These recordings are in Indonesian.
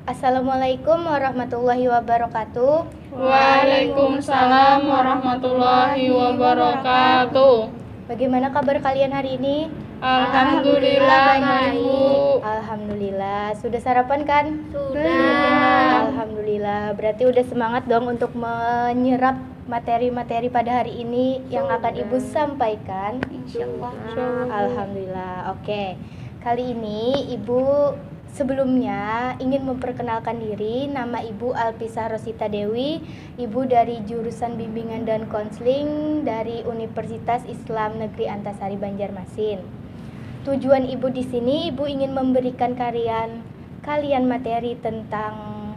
Assalamualaikum warahmatullahi wabarakatuh. Waalaikumsalam warahmatullahi wabarakatuh. Bagaimana kabar kalian hari ini? Alhamdulillah baik, Bu. Alhamdulillah. Sudah sarapan kan? Sudah. Alhamdulillah. Berarti udah semangat dong untuk menyerap materi-materi pada hari ini yang akan Ibu sampaikan. Insyaallah. Alhamdulillah. Oke. Kali ini Ibu sebelumnya ingin memperkenalkan diri. Nama Ibu Alpisah Rosita Dewi. Ibu dari jurusan Bimbingan dan Konseling dari Universitas Islam Negeri Antasari Banjarmasin. Tujuan Ibu di sini, Ibu ingin memberikan kalian materi tentang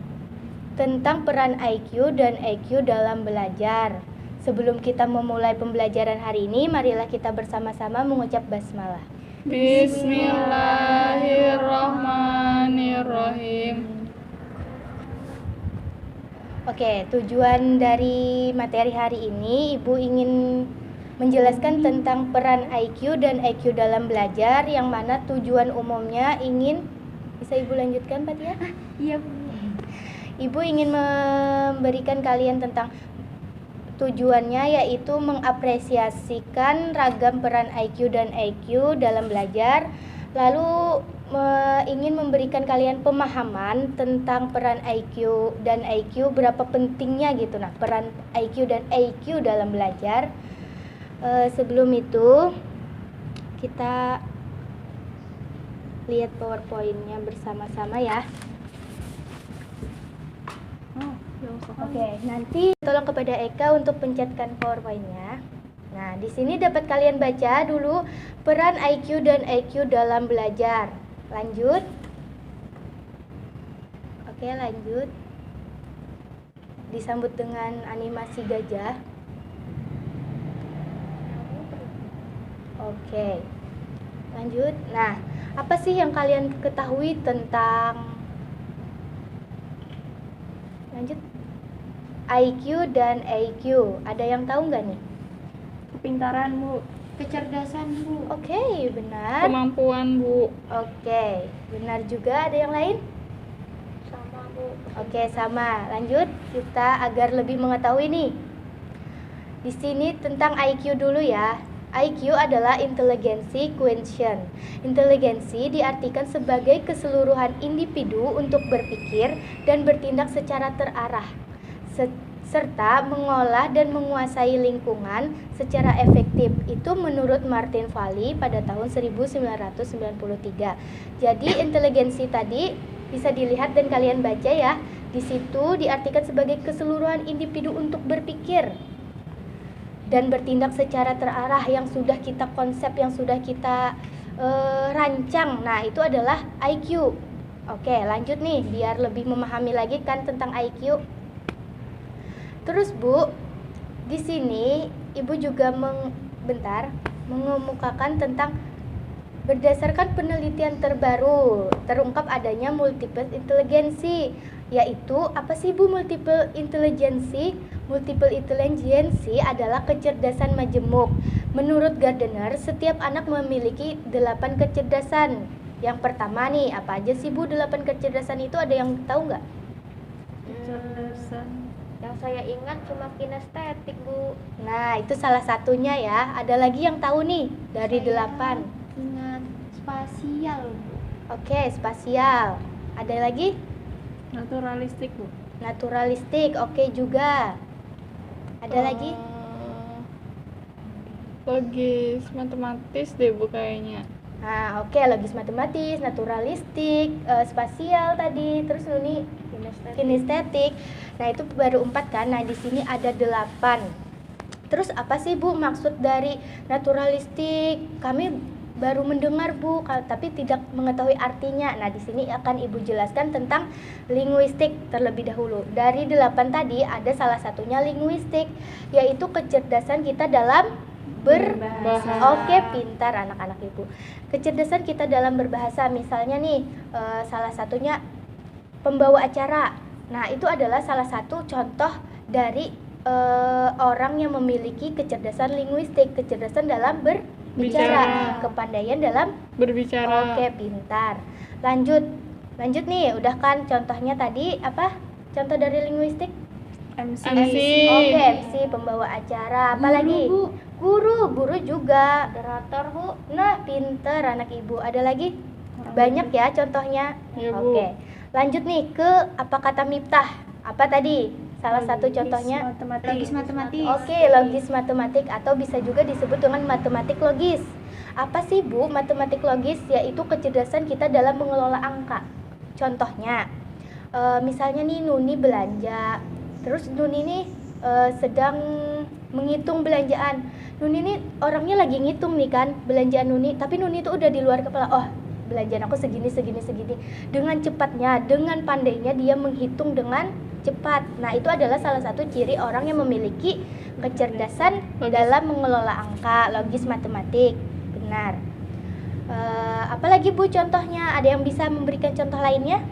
peran IQ dan EQ dalam belajar. Sebelum kita memulai pembelajaran hari ini, marilah kita bersama-sama mengucap basmalah. Bismillahirrahmanirrahim. Oke, tujuan dari materi hari ini, Ibu ingin menjelaskan tentang peran IQ dan EQ dalam belajar, yang mana tujuan umumnya bisa Ibu lanjutkan, Fatia? Iya, Bu. Ibu ingin memberikan kalian tentang tujuannya, yaitu mengapresiasikan ragam peran IQ dan EQ dalam belajar, lalu ingin memberikan kalian pemahaman tentang peran IQ dan EQ, berapa pentingnya gitu. Nah, peran IQ dan EQ dalam belajar. Sebelum itu kita lihat PowerPoint-nya bersama-sama ya. Oke, nanti tolong kepada Eka untuk pencetkan PowerPoint-nya. Nah, di sini dapat kalian baca dulu peran IQ dan EQ dalam belajar. Lanjut. Oke, lanjut. Disambut dengan animasi gajah. Oke. Lanjut. Nah, apa sih yang kalian ketahui tentang IQ dan EQ? Ada yang tahu nggak nih? Kepintaran, Bu. Kecerdasan, Bu. Oke, benar. Kemampuan, Bu. Oke, benar juga. Ada yang lain? Sama, Bu. Oke, sama. Lanjut, kita agar lebih mengetahui nih. Di sini tentang IQ dulu ya. IQ adalah inteligensi quotient. Inteligensi diartikan sebagai keseluruhan individu untuk berpikir dan bertindak secara terarah, serta mengolah dan menguasai lingkungan secara efektif. Itu menurut Martin Valli pada tahun 1993. Jadi inteligensi tadi bisa dilihat dan kalian baca ya. Di situ diartikan sebagai keseluruhan individu untuk berpikir dan bertindak secara terarah, yang sudah kita konsep, yang sudah kita rancang. Nah, itu adalah IQ. Oke, lanjut nih biar lebih memahami lagi kan tentang IQ. Terus Bu, di sini Ibu juga mengemukakan tentang berdasarkan penelitian terbaru terungkap adanya multiple intelligency. Yaitu apa sih Bu multiple intelligency? Multiple intelligency adalah kecerdasan majemuk. Menurut Gardner, setiap anak memiliki 8 kecerdasan. Yang pertama nih, apa aja sih Bu 8 kecerdasan itu? Ada yang tahu nggak? Kecerdasan. Yang saya ingat cuma kinestetik, Bu. Nah, itu salah satunya ya. Ada lagi yang tahu nih dari 8? Ingat spasial, Bu. Oke, spasial. Ada lagi? Naturalistik, Bu. Naturalistik, oke juga. Ada lagi? Logis matematis deh, Bu, kayaknya. Nah, oke, logis matematis, naturalistik, spasial tadi, terus ini kinestetik. Nah, itu baru 4 kan. Nah, di sini ada 8. Terus apa sih Bu maksud dari naturalistik? Kami baru mendengar Bu, tapi tidak mengetahui artinya. Nah, di sini akan Ibu jelaskan tentang linguistik terlebih dahulu. Dari 8 tadi ada salah satunya linguistik, yaitu kecerdasan kita dalam berbahasa. Oke, pintar anak-anak Ibu. Kecerdasan kita dalam berbahasa, misalnya nih salah satunya pembawa acara. Nah, itu adalah salah satu contoh dari orang yang memiliki kecerdasan linguistik, kecerdasan dalam berbicara, kepandaian dalam berbicara. Oke, pintar. Lanjut. Lanjut nih, udah kan contohnya tadi apa? Contoh dari linguistik? MC. Oke, MC, pembawa acara. Apa lagi? Guru juga. Moderator, Bu. Nah, pinter anak ibu. Ada lagi? Banyak ya contohnya. Iya, Bu. Oke. Lanjut nih ke apa kata Miftah? Apa tadi? Salah satu contohnya. Logis matematis. Oke, logis matematik atau bisa juga disebut dengan matematik logis. Apa sih Bu matematik logis? Yaitu kecerdasan kita dalam mengelola angka. Contohnya, misalnya nih Nuni belanja, terus Nuni nih sedang menghitung belanjaan. Nuni nih orangnya lagi ngitung nih kan belanjaan Nuni, tapi Nuni itu udah di luar kepala. Oh, belanjaan aku segini. Dengan cepatnya, dengan pandainya dia menghitung dengan cepat. Nah, itu adalah salah satu ciri orang yang memiliki kecerdasan dalam mengelola angka, logis matematik. Benar. Apalagi Bu contohnya? Ada yang bisa memberikan contoh lainnya?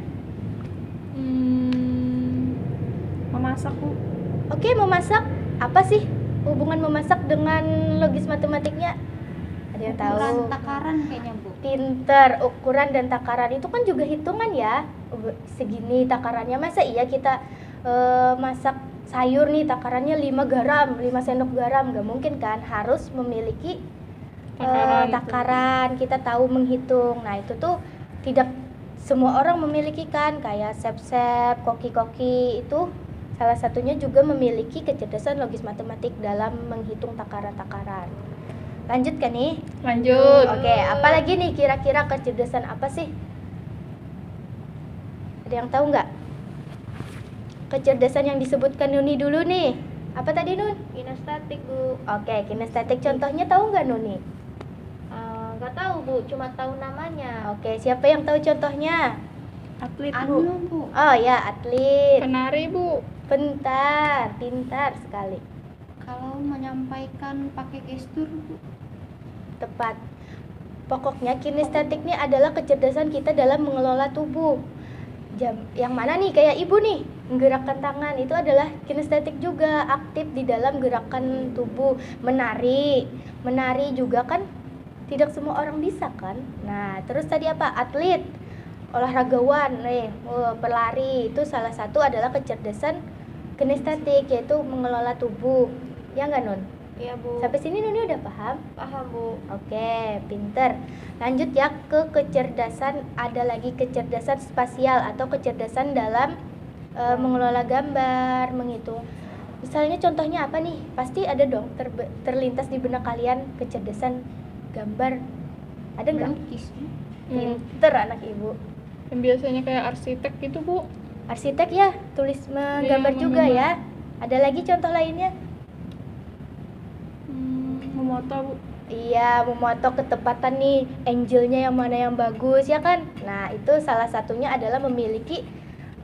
Memasak, Bu. Oke, memasak. Apa sih hubungan memasak dengan logis matematiknya? Ada yang tahu? Ukuran takaran kayaknya, Bu. Pinter, ukuran dan takaran itu kan juga hitungan ya. Segini takarannya, masa iya kita masak sayur nih takarannya 5 garam, 5 sendok garam, nggak mungkin kan, harus memiliki takaran, kita tahu menghitung. Nah, itu tuh tidak semua orang memiliki kan, kayak chef-chef, koki-koki itu salah satunya juga memiliki kecerdasan logis matematik dalam menghitung takaran-takaran. Lanjut kan nih? Lanjut. Oke, apalagi nih kira-kira kecerdasan apa sih? Ada yang tahu nggak? Kecerdasan yang disebutkan Nuni dulu nih. Apa tadi Nun? Kinestetik, Bu. Oke, kinestetik contohnya tahu nggak Nuni? Nggak tahu, Bu. Cuma tahu namanya. Oke, siapa yang tahu contohnya? Atlet, Bu. Anu, Bu. Oh ya, atlet. Penari, Bu. Pintar sekali. Kalau menyampaikan pakai gestur, Bu. Tepat. Pokoknya kinestetik ini adalah kecerdasan kita dalam mengelola tubuh. Yang mana nih, kayak ibu nih, menggerakkan tangan itu adalah kinestetik juga, aktif di dalam gerakan tubuh. Menari juga kan tidak semua orang bisa kan. Nah, terus tadi apa? Atlet, olahragawan, pelari, itu salah satu adalah kecerdasan kinestetik, yaitu mengelola tubuh. Ya nggak Nun? Iya, Bu. Sampai sini Nuni udah paham? Paham, Bu. Oke, pinter. Lanjut ya ke kecerdasan, ada lagi kecerdasan spasial atau kecerdasan dalam mengelola gambar, menghitung. Misalnya contohnya apa nih? Pasti ada dong terlintas di benak kalian kecerdasan gambar. Ada nggak? Melukis. Pinter anak ibu. Yang biasanya kayak arsitek gitu, Bu. Arsitek ya, tulis menggambar juga menggambar. ya. Ada lagi contoh lainnya? Memoto, Bu. Iya, memoto ketepatan nih, angle-nya yang mana yang bagus ya kan. Nah, itu salah satunya adalah memiliki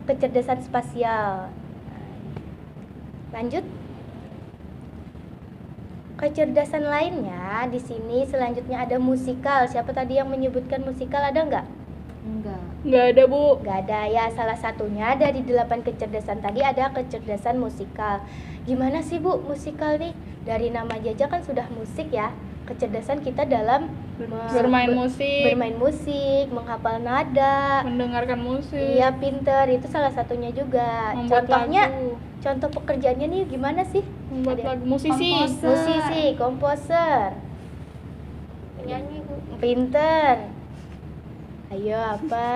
kecerdasan spasial. Lanjut. Kecerdasan lainnya di sini selanjutnya ada musikal. Siapa tadi yang menyebutkan musikal, ada nggak? Enggak. Nggak ada, Bu. Nggak ada ya, salah satunya dari 8 kecerdasan tadi ada kecerdasan musikal. Gimana sih Bu musikal nih? Dari nama aja kan sudah musik ya. Kecerdasan kita dalam Bermain musik. bermain musik, menghafal nada. Mendengarkan musik. Iya, pinter, itu salah satunya juga. Membuat Contohnya, lagu. contoh pekerjaannya nih gimana sih? Membuat Ada- lagu. Musisi. Musisi, komposer. Penyanyi, Bu. Pinter. Ayo apa?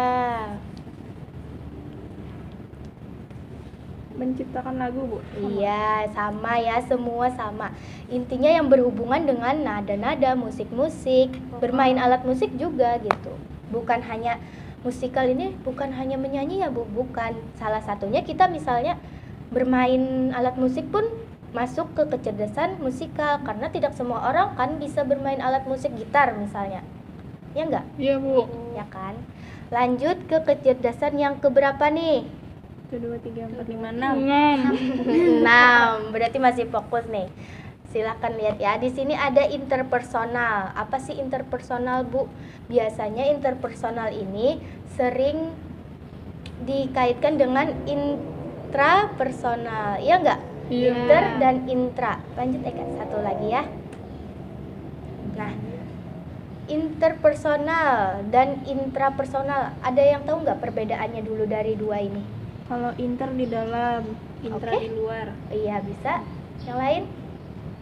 Menciptakan lagu, Bu. Iya, sama ya, semua sama. Intinya yang berhubungan dengan nada-nada, musik-musik, bermain alat musik juga gitu. Bukan hanya musikal ini, bukan hanya menyanyi ya Bu, bukan. Salah satunya kita misalnya bermain alat musik pun masuk ke kecerdasan musikal, karena tidak semua orang kan bisa bermain alat musik, gitar misalnya. Ya enggak? Iya, Bu. Ya kan? Lanjut ke kecerdasan yang keberapa nih? 1, 2, 3, 4, 5, 6. 6. Berarti masih fokus nih. Silahkan lihat ya. Di sini ada interpersonal. Apa sih interpersonal, Bu? Biasanya interpersonal ini sering dikaitkan dengan intrapersonal. Iya enggak? Iya. Inter dan intra. Lanjut Eka, satu lagi ya. Nah, interpersonal dan intrapersonal. Ada yang tahu nggak perbedaannya dulu dari dua ini? Kalau inter di dalam, intra Oke. di luar. Iya, bisa. Yang lain?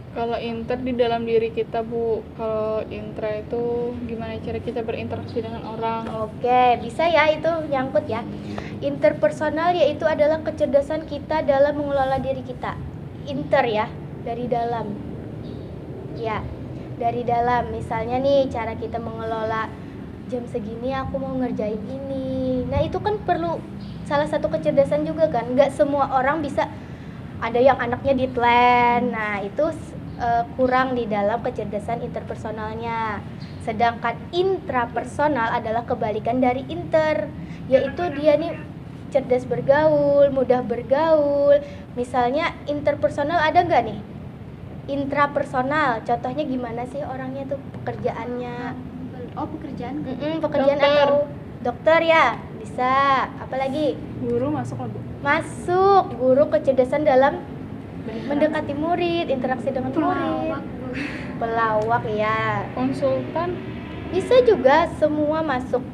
Kalau inter di dalam diri kita, Bu. Kalau intra itu gimana cara kita berinteraksi dengan orang. Oke, bisa ya, itu nyangkut ya. Interpersonal yaitu adalah kecerdasan kita dalam mengelola diri kita. Inter ya, dari dalam. Ya, dari dalam. Misalnya nih, cara kita mengelola jam segini aku mau ngerjain ini. Nah, itu kan perlu salah satu kecerdasan juga kan. Nggak semua orang bisa, ada yang anaknya deadline. Nah, itu kurang di dalam kecerdasan interpersonalnya. Sedangkan intrapersonal adalah kebalikan dari inter, yaitu dia nih cerdas bergaul, mudah bergaul. Misalnya interpersonal ada nggak nih? Intrapersonal, contohnya gimana sih orangnya tuh, pekerjaannya? Oh, pekerjaan. Pekerjaan Dokter. atau dokter ya, bisa. Apalagi? Guru masuk lah, Bu. Masuk, guru kecerdasan dalam mendekati murid, interaksi dengan murid. Pelawak ya. Konsultan. Bisa juga, semua masuk.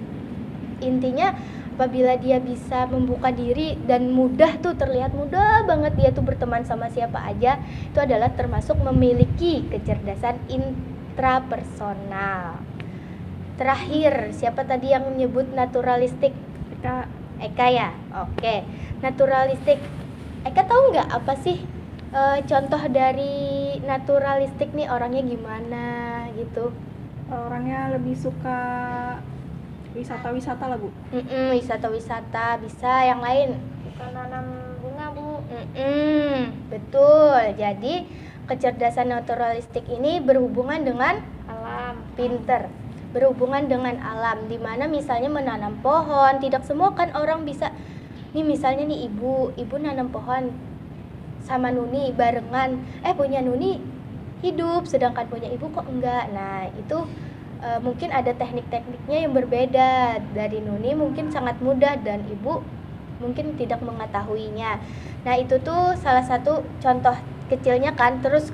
Intinya apabila dia bisa membuka diri dan mudah tuh, terlihat mudah banget dia tuh berteman sama siapa aja, itu adalah termasuk memiliki kecerdasan intrapersonal. Terakhir, siapa tadi yang menyebut naturalistik? Eka ya? Oke. Naturalistik. Eka tahu nggak apa sih contoh dari naturalistik nih, orangnya gimana gitu? Orangnya lebih suka wisata-wisata lah, Bu. Wisata-wisata bisa. Yang lain? Bukan nanam bunga, Bu. Betul. Jadi kecerdasan naturalistik ini berhubungan dengan Alam. pinter, berhubungan dengan alam, dimana misalnya menanam pohon. Tidak semua kan orang bisa. Nih misalnya nih ibu nanam pohon sama Nuni barengan, punya Nuni hidup, sedangkan punya ibu kok enggak. Nah itu mungkin ada teknik-tekniknya yang berbeda. Dari Nuni mungkin sangat mudah dan ibu mungkin tidak mengetahuinya. Nah itu tuh salah satu contoh kecilnya kan. Terus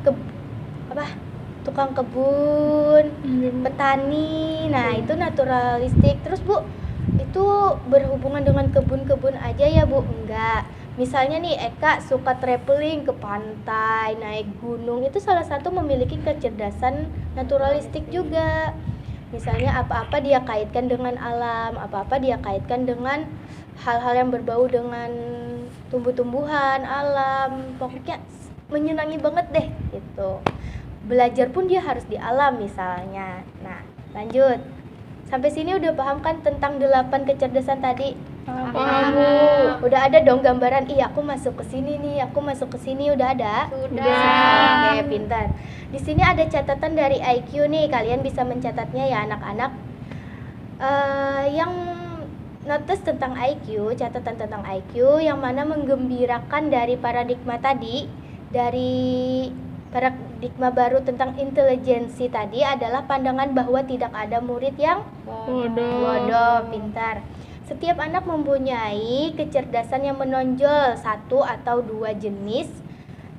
tukang kebun, petani. Nah itu naturalistik. Terus Bu, itu berhubungan dengan kebun-kebun aja ya Bu? Enggak. Misalnya nih Eka suka traveling ke pantai, naik gunung, itu salah satu memiliki kecerdasan naturalistik juga. Misalnya apa-apa dia kaitkan dengan alam, apa-apa dia kaitkan dengan hal-hal yang berbau dengan tumbuh-tumbuhan, alam. Pokoknya menyenangi banget deh gitu. Belajar pun dia harus di alam misalnya. Nah, lanjut. Sampai sini udah paham kan tentang 8 kecerdasan tadi? Paham, Bu. Udah ada dong gambaran, aku masuk ke sini nih, aku masuk ke sini, udah ada? Sudah. Oke, pintar. Di sini ada catatan dari IQ nih, kalian bisa mencatatnya ya anak-anak. Yang notice tentang IQ, catatan tentang IQ yang mana menggembirakan dari paradigma tadi, dari paradigma baru tentang intelijensi tadi adalah pandangan bahwa tidak ada murid yang bodoh, pintar. Setiap anak mempunyai kecerdasan yang menonjol, 1 atau 2 jenis,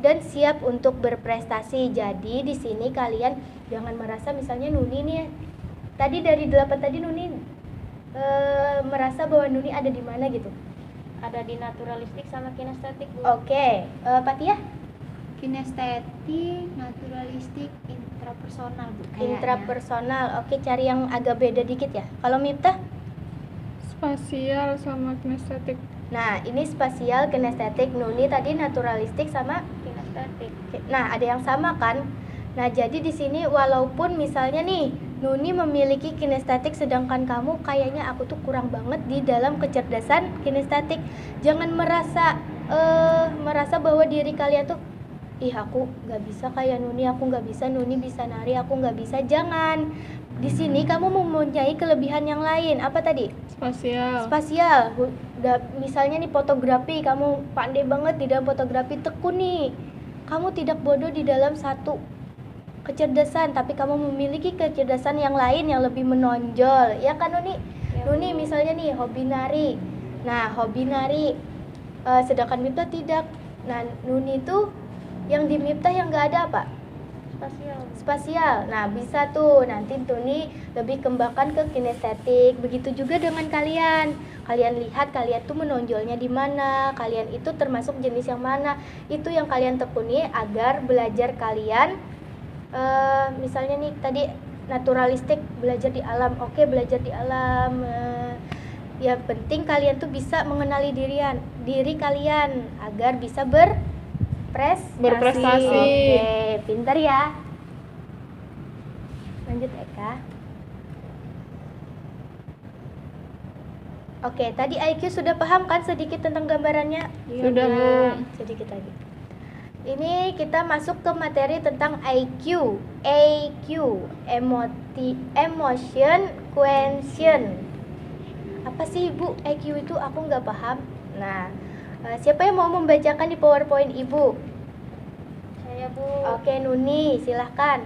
dan siap untuk berprestasi. Jadi di sini kalian jangan merasa misalnya Nuni nih, tadi dari 8 tadi Nuni merasa bahwa Nuni ada di mana gitu. Ada di naturalistik sama kinestetik, Bu. Oke, Patia? Kinestetik, naturalistik, intrapersonal, Bu. kayaknya. Intrapersonal. Oke, cari yang agak beda dikit ya. Kalau Miftah? Spasial sama kinestetik. Nah, ini spasial, kinestetik. Nuni tadi naturalistik sama Kinestetik. nah, ada yang sama kan? Nah, jadi di sini walaupun misalnya nih Nuni memiliki kinestetik sedangkan kamu kayaknya aku tuh kurang banget di dalam kecerdasan kinestetik. Jangan merasa bahwa diri kalian tuh aku nggak bisa kayak Nuni, aku nggak bisa, Nuni bisa nari, aku nggak bisa. Jangan. Di sini kamu mempunyai kelebihan yang lain. Apa tadi? Spasial. Misalnya nih fotografi, kamu pandai banget di dalam fotografi, tekuni. Kamu tidak bodoh di dalam satu kecerdasan, tapi kamu memiliki kecerdasan yang lain yang lebih menonjol. Ya kan Nuni? Ya, Nuni Bu. misalnya nih hobi nari. Nah, hobi nari sedangkan Miftah tidak. Nah, Nuni itu yang di Miftah yang nggak ada apa? Spasial. Nah, bisa tuh nanti tuh nih lebih kembangkan ke kinestetik. Begitu juga dengan kalian. Kalian lihat kalian tuh menonjolnya di mana, kalian itu termasuk jenis yang mana. Itu yang kalian tekuni agar belajar kalian misalnya nih tadi naturalistik, belajar di alam. Oke, belajar di alam. Yang penting kalian tuh bisa mengenali diri kalian agar bisa Berprestasi. Oke, pintar ya. Lanjut Eka. Oke, tadi IQ sudah paham kan sedikit tentang gambarannya? Sudah, Bu. Sedikit lagi. Ini kita masuk ke materi tentang IQ. EQ, emotion quotient. Apa sih Ibu EQ itu? Aku nggak paham. Nah, siapa yang mau membacakan di PowerPoint Ibu? Saya, Bu. Oke, Nuni, silahkan.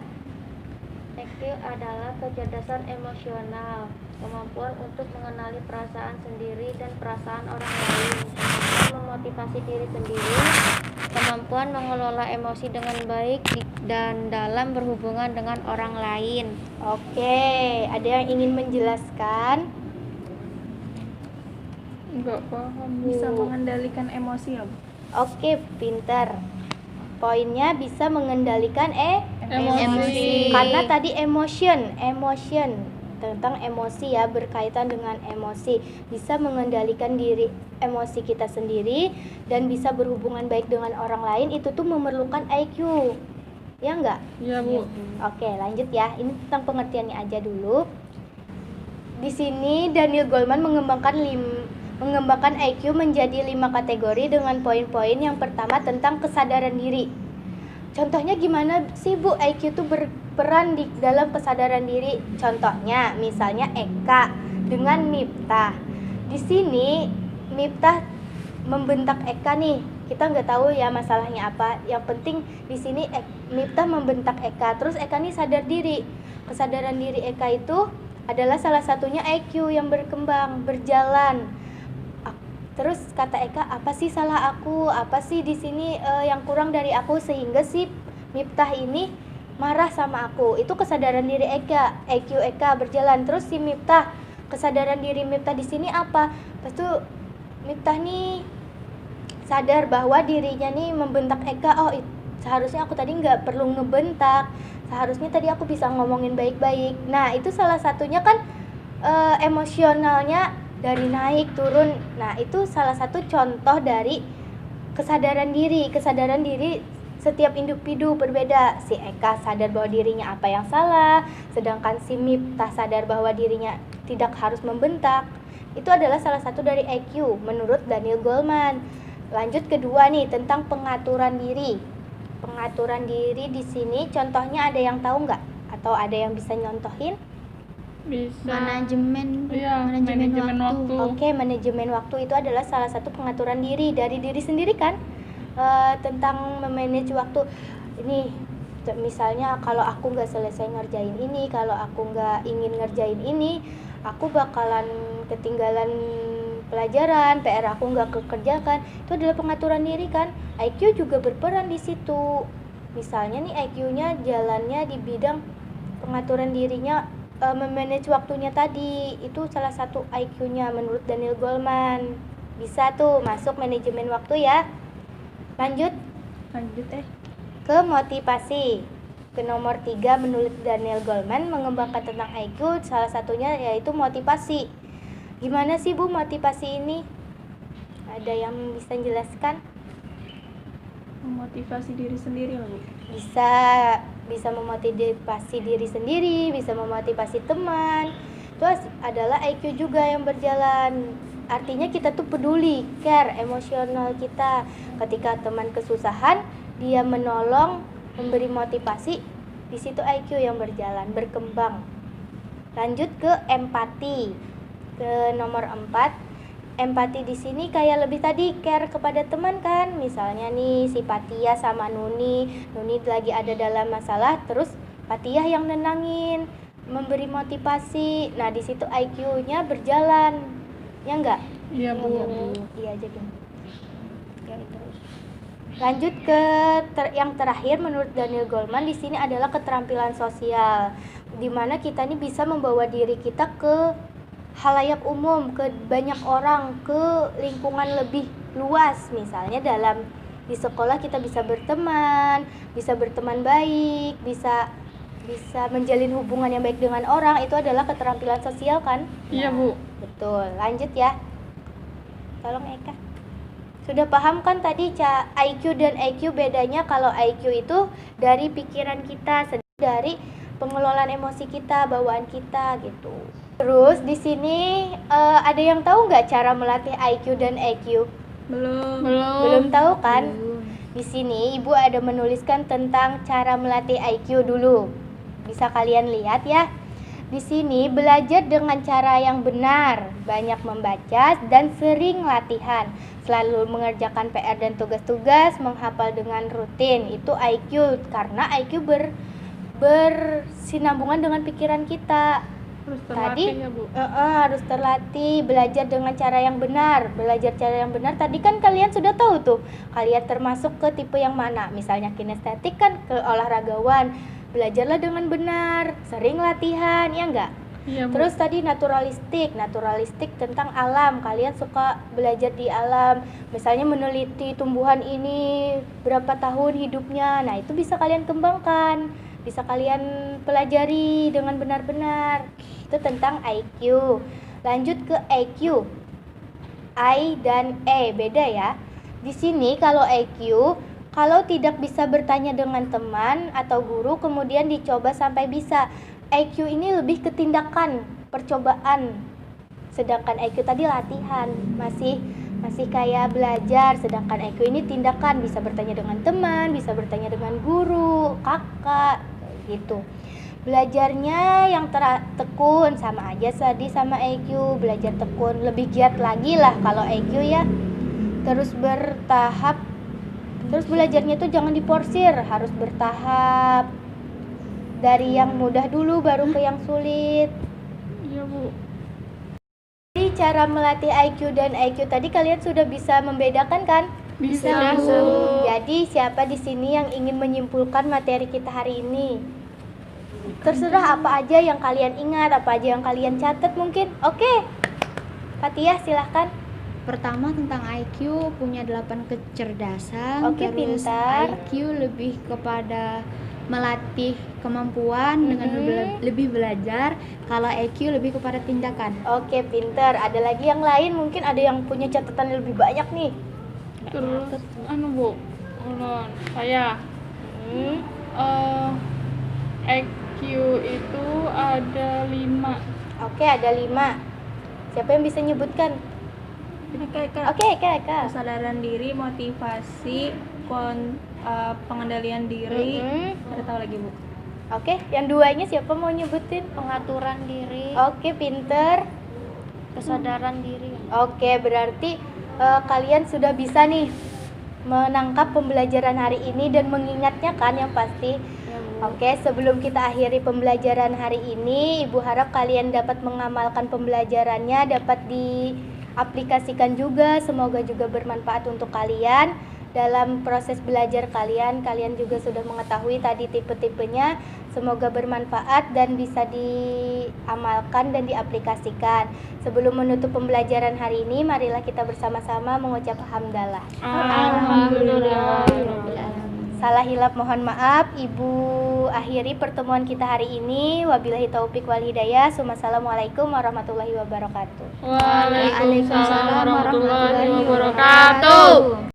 EQ adalah kecerdasan emosional, kemampuan untuk mengenali perasaan sendiri dan perasaan orang lain, memotivasi diri sendiri, kemampuan mengelola emosi dengan baik dan dalam berhubungan dengan orang lain. Oke, ada yang ingin menjelaskan? Enggak paham, Bu. Bisa mengendalikan emosi ya, Bu? Oke, pintar. Poinnya bisa mengendalikan Emosi. Karena tadi emotion tentang emosi ya, berkaitan dengan emosi. Bisa mengendalikan diri emosi kita sendiri dan bisa berhubungan baik dengan orang lain, itu tuh memerlukan IQ. Ya enggak? Iya, Bu. Oke, lanjut ya. Ini tentang pengertiannya aja dulu. Di sini Daniel Goleman mengembangkan IQ menjadi 5 kategori dengan poin-poin. Yang pertama tentang kesadaran diri. Contohnya gimana sih Bu IQ itu berperan di dalam kesadaran diri? Contohnya misalnya Eka dengan Miftah. Di sini Miftah membentak Eka nih. Kita nggak tahu ya masalahnya apa. Yang penting di sini Miftah membentak Eka. Terus Eka nih sadar diri. Kesadaran diri Eka itu adalah salah satunya IQ yang berkembang, berjalan. Terus kata Eka, apa sih salah aku? Apa sih di sini yang kurang dari aku sehingga si Miftah ini marah sama aku? Itu kesadaran diri Eka, IQ Eka berjalan. Terus si Miftah, kesadaran diri Miftah di sini apa? Pas itu Miftah nih sadar bahwa dirinya nih membentak Eka. Oh, seharusnya aku tadi nggak perlu ngebentak. Seharusnya tadi aku bisa ngomongin baik-baik. Nah, itu salah satunya kan emosionalnya dari naik turun. Nah, itu salah satu contoh dari kesadaran diri. Kesadaran diri setiap individu berbeda. Si Eka sadar bahwa dirinya apa yang salah, sedangkan si Miftah sadar bahwa dirinya tidak harus membentak. Itu adalah salah satu dari IQ menurut Daniel Goleman. Lanjut kedua nih tentang pengaturan diri. Pengaturan diri di sini contohnya ada yang tahu nggak? Atau ada yang bisa nyontohin? Bisa. Manajemen Waktu. Oke, manajemen waktu itu adalah salah satu pengaturan diri dari diri sendiri kan, tentang memanage waktu. Ini misalnya kalau aku nggak selesai ngerjain ini, kalau aku nggak ingin ngerjain ini, aku bakalan ketinggalan pelajaran, PR aku nggak kekerjakan. Itu adalah pengaturan diri kan. IQ juga berperan di situ. Misalnya nih IQ-nya jalannya di bidang pengaturan dirinya, memanage waktunya tadi. Itu salah satu IQ-nya menurut Daniel Goleman. Bisa tuh masuk manajemen waktu ya. Lanjut ke motivasi. Ke nomor 3 menurut Daniel Goleman mengembangkan tentang IQ, salah satunya yaitu motivasi. Gimana sih Bu motivasi ini? Ada yang bisa menjelaskan? Memotivasi diri sendiri lah, Bu. Bisa memotivasi diri sendiri, bisa memotivasi teman. Itu adalah IQ juga yang berjalan. Artinya kita tuh peduli, care, emosional kita. Ketika teman kesusahan, dia menolong, memberi motivasi. Di situ IQ yang berjalan, berkembang. Lanjut ke empati. Ke nomor 4. Empati di sini kayak lebih tadi care kepada teman kan. Misalnya nih si Patia sama Nuni lagi ada dalam masalah, terus Patia yang nenangin, memberi motivasi. Nah, di situ IQ-nya berjalan. Ya enggak? Iya, Bu. Iya aja gitu. Ya terus. Lanjut ke yang terakhir menurut Daniel Goleman di sini adalah keterampilan sosial, di mana kita ini bisa membawa diri kita ke halayak umum, ke banyak orang, ke lingkungan lebih luas. Misalnya di sekolah kita bisa berteman baik, bisa menjalin hubungan yang baik dengan orang. Itu adalah keterampilan sosial kan? Iya, Bu. Betul. Lanjut ya. Tolong Eka. Sudah paham kan tadi IQ dan EQ bedanya? Kalau IQ itu dari pikiran kita, sedangkan dari pengelolaan emosi kita, bawaan kita gitu. Terus di sini ada yang tahu nggak cara melatih IQ dan EQ? Belum tahu kan? Di sini Ibu ada menuliskan tentang cara melatih IQ dulu. Bisa kalian lihat ya. Di sini belajar dengan cara yang benar, banyak membaca dan sering latihan, selalu mengerjakan PR dan tugas-tugas, menghafal dengan rutin. Itu IQ, karena IQ bersinambungan dengan pikiran kita. Harus terlatih ya, Bu. Harus terlatih, belajar dengan cara yang benar. Belajar cara yang benar tadi kan kalian sudah tahu tuh. Kalian termasuk ke tipe yang mana? Misalnya kinestetik kan ke olahragawan. Belajarlah dengan benar, sering latihan, ya enggak? Iya, Bu. Terus tadi naturalistik tentang alam. Kalian suka belajar di alam, misalnya meneliti tumbuhan ini berapa tahun hidupnya. Nah, itu bisa kalian kembangkan, bisa kalian pelajari dengan benar-benar. Itu tentang IQ. Lanjut ke EQ. I dan E beda ya. Di sini kalau EQ, kalau tidak bisa bertanya dengan teman atau guru, kemudian dicoba sampai bisa. EQ ini lebih ke tindakan, percobaan. Sedangkan EQ tadi latihan, masih kayak belajar. Sedangkan EQ ini tindakan, bisa bertanya dengan teman, bisa bertanya dengan guru, kakak, gitu. Belajarnya yang tekun, sama aja tadi sama EQ. Belajar tekun, lebih giat lagi lah kalau EQ ya. Terus bertahap. Terus belajarnya itu jangan diporsir, harus bertahap. Dari yang mudah dulu baru ke yang sulit. Iya, Bu. Jadi cara melatih IQ dan EQ tadi kalian sudah bisa membedakan kan? Bisa, Bu. Jadi siapa di sini yang ingin menyimpulkan materi kita hari ini? Terserah apa aja yang kalian ingat, apa aja yang kalian catat mungkin. Oke. Fathia silahkan. Pertama tentang IQ punya 8 kecerdasan. Oke, terus pintar. IQ lebih kepada melatih kemampuan dengan lebih belajar. Kalau EQ lebih kepada tindakan. Oke, pintar. Ada lagi yang lain, mungkin ada yang punya catatan yang lebih banyak nih. Terus Bu, saya EQ itu ada 5. Oke, ada 5. Siapa yang bisa nyebutkan? Oke, Eka. Kesadaran diri, motivasi, pengendalian diri. Ada tahu lagi, Bu? Oke, yang duanya siapa mau nyebutin? Pengaturan diri, Oke, pinter. kesadaran diri. Oke, berarti kalian sudah bisa nih menangkap pembelajaran hari ini dan mengingatnya kan yang pasti. Oke, sebelum kita akhiri pembelajaran hari ini, Ibu harap kalian dapat mengamalkan pembelajarannya, dapat diaplikasikan juga. Semoga juga bermanfaat untuk kalian. Dalam proses belajar kalian juga sudah mengetahui tadi tipe-tipenya. Semoga bermanfaat dan bisa diamalkan dan diaplikasikan. Sebelum menutup pembelajaran hari ini, marilah kita bersama-sama mengucap hamdalah. Alhamdulillah. Salah hilap mohon maaf. Ibu akhiri pertemuan kita hari ini. Wabillahi taufik wal hidayah. Assalamualaikum warahmatullahi wabarakatuh. Waalaikumsalam warahmatullahi wabarakatuh.